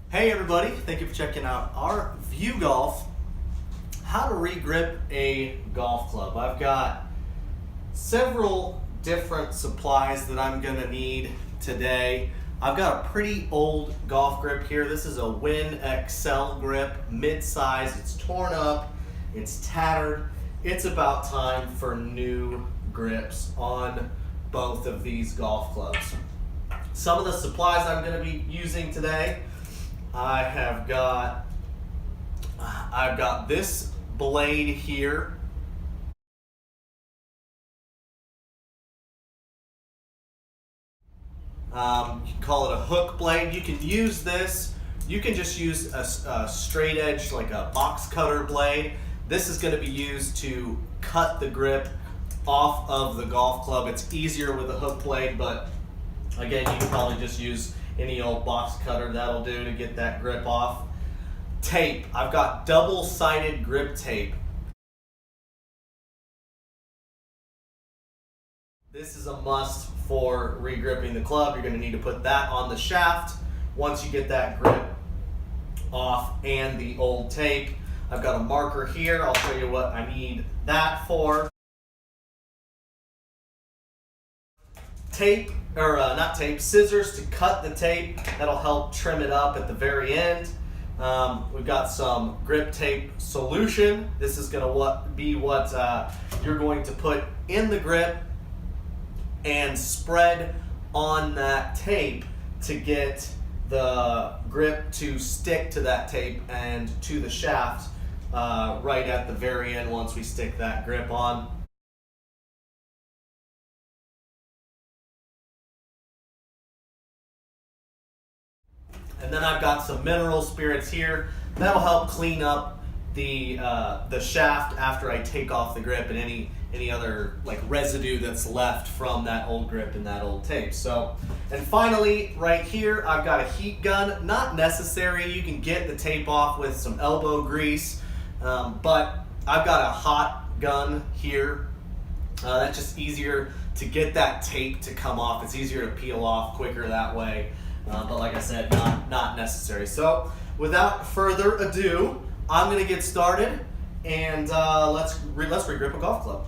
Hey everybody, thank you for checking out our Viewgolf, how to regrip a golf club. I've got several different supplies that I'm gonna need today. I've got a pretty old golf grip here. This is a Win XL grip, mid-size. It's torn up, it's tattered. It's about time for new grips on both of these golf clubs. Some of the supplies I'm gonna be using today, I've got this blade here. You can call it a hook blade. You can use this. You can just use a straight edge, like a box cutter blade. This is going to be used to cut the grip off of the golf club. It's easier with a hook blade, but again, you can probably just use any old box cutter. That'll do to get that grip off. Tape. I've got double-sided grip tape. This is a must for regripping the club. You're going to need to put that on the shaft once you get that grip off and the old tape. I've got a marker here. I'll show you what I need that for. Tape, or not tape, scissors to cut the tape. That'll help trim it up at the very end. We've got some grip tape solution. This is going to be what you're going to put in the grip and spread on that tape to get the grip to stick to that tape and to the shaft right at the very end once we stick that grip on. And then I've got some mineral spirits here. That'll help clean up the shaft after I take off the grip and any other like residue that's left from that old grip and that old tape. So, and finally, right here, I've got a heat gun. Not necessary. You can get the tape off with some elbow grease, but I've got a hot gun here. That's just easier to get that tape to come off. It's easier to peel off quicker that way. But like I said, not necessary. So without further ado, I'm going to get started and let's regrip a golf club.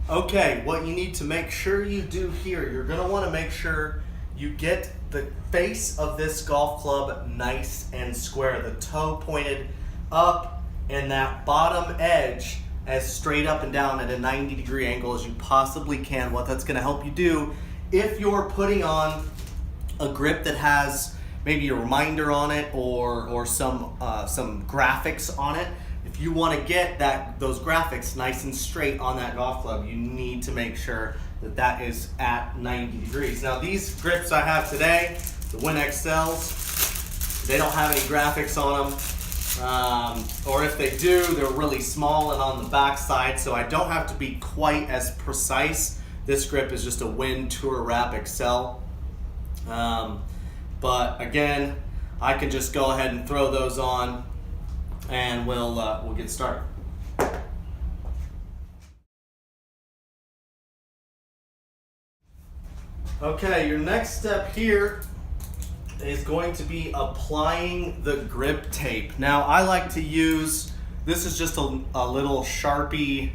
Okay, what you need to make sure you do here, you're going to want to make sure you get the face of this golf club nice and square. The toe pointed up and that bottom edge as straight up and down at a 90-degree angle as you possibly can. What that's going to help you do, if you're putting on a grip that has maybe a reminder on it or some graphics on it, if you want to get those graphics nice and straight on that golf club, you need to make sure that is at 90 degrees. Now these grips I have today, the Win XLs, they don't have any graphics on them. Or if they do, they're really small and on the back side, so I don't have to be quite as precise. This grip is just a Win Tour Wrap XL. But again, I can just go ahead and throw those on and we'll get started. Okay, your next step here is going to be applying the grip tape. Now I like to use, this is just a little Sharpie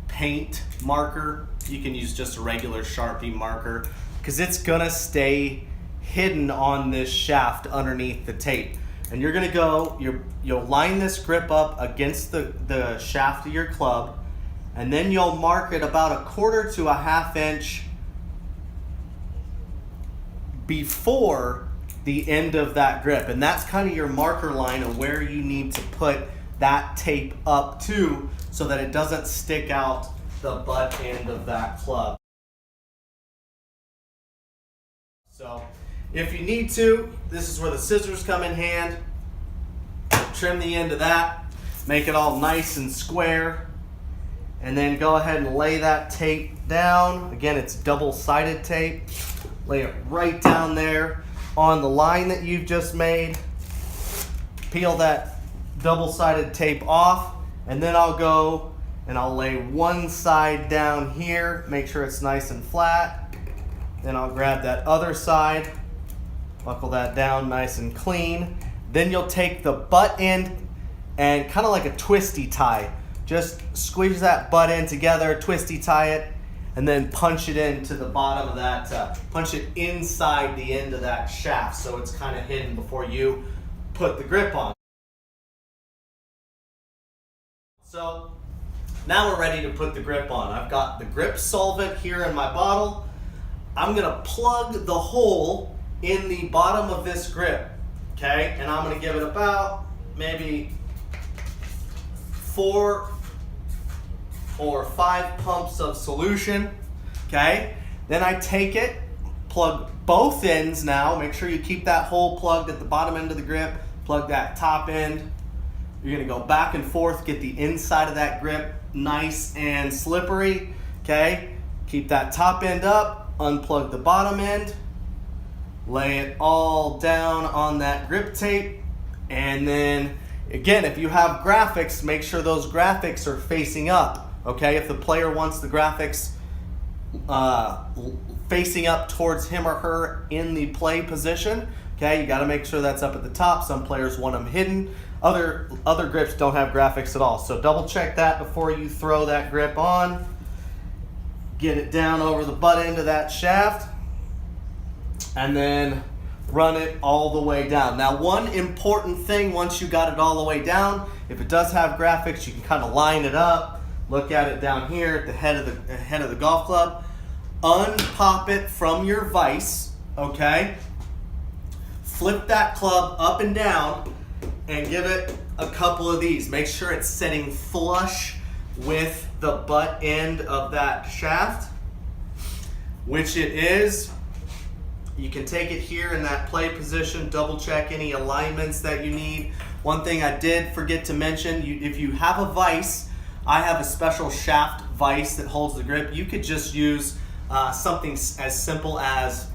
paint marker. You can use just a regular Sharpie marker because it's gonna stay hidden on this shaft underneath the tape. And you're gonna go, you'll line this grip up against the shaft of your club, and then you'll mark it about 1/4 to 1/2 inch before the end of that grip. And that's kind of your marker line of where you need to put that tape up to so that it doesn't stick out the butt end of that club. So if you need to, this is where the scissors come in hand. Trim the end of that, make it all nice and square, and then go ahead and lay that tape down. Again, it's double-sided tape. Lay it right down there on the line that you've just made. Peel that double-sided tape off, and then I'll go and I'll lay one side down here, make sure it's nice and flat. Then I'll grab that other side, buckle that down nice and clean. Then you'll take the butt end and kind of like a twisty tie, just squeeze that butt end together, twisty tie it, and then punch it into the bottom of that, punch it inside the end of that shaft so it's kind of hidden before you put the grip on. So now we're ready to put the grip on. I've got the grip solvent here in my bottle. I'm gonna plug the hole in the bottom of this grip, okay? And I'm gonna give it about maybe 4 or 5 pumps of solution, okay? Then I take it, plug both ends now. Make sure you keep that hole plugged at the bottom end of the grip, plug that top end. You're gonna go back and forth, get the inside of that grip nice and slippery, okay? Keep that top end up, unplug the bottom end, lay it all down on that grip tape, and then again, if you have graphics, make sure those graphics are facing up, okay? If the player wants the graphics facing up towards him or her in the play position, okay, you gotta make sure that's up at the top. Some players want them hidden. Other grips don't have graphics at all. So double check that before you throw that grip on. Get it down over the butt end of that shaft, and then run it all the way down. Now, one important thing, once you got it all the way down, if it does have graphics, you can kind of line it up. Look at it down here at the head of the golf club. Unpop it from your vise, okay? Flip that club up and down and give it a couple of these. Make sure it's setting flush with the butt end of that shaft, which it is. You can take it here in that play position, double check any alignments that you need. One thing I did forget to mention, if you have a vise, I have a special shaft vise that holds the grip. You could just use something as simple as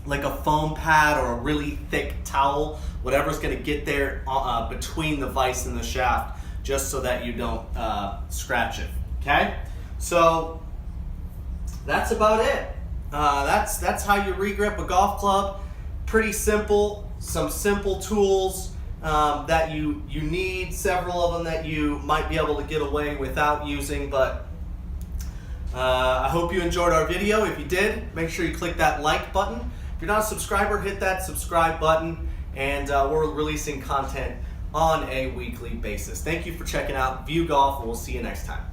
like a foam pad or a really thick towel, whatever's gonna get there between the vise and the shaft, just so that you don't scratch it, okay? So that's about it. That's how you regrip a golf club. Pretty simple, some simple tools that you need, several of them that you might be able to get away without using, but I hope you enjoyed our video. If you did, make sure you click that like button. If you're not a subscriber, hit that subscribe button, and we're releasing content on a weekly basis. Thank you for checking out Viewgolf, and we'll see you next time.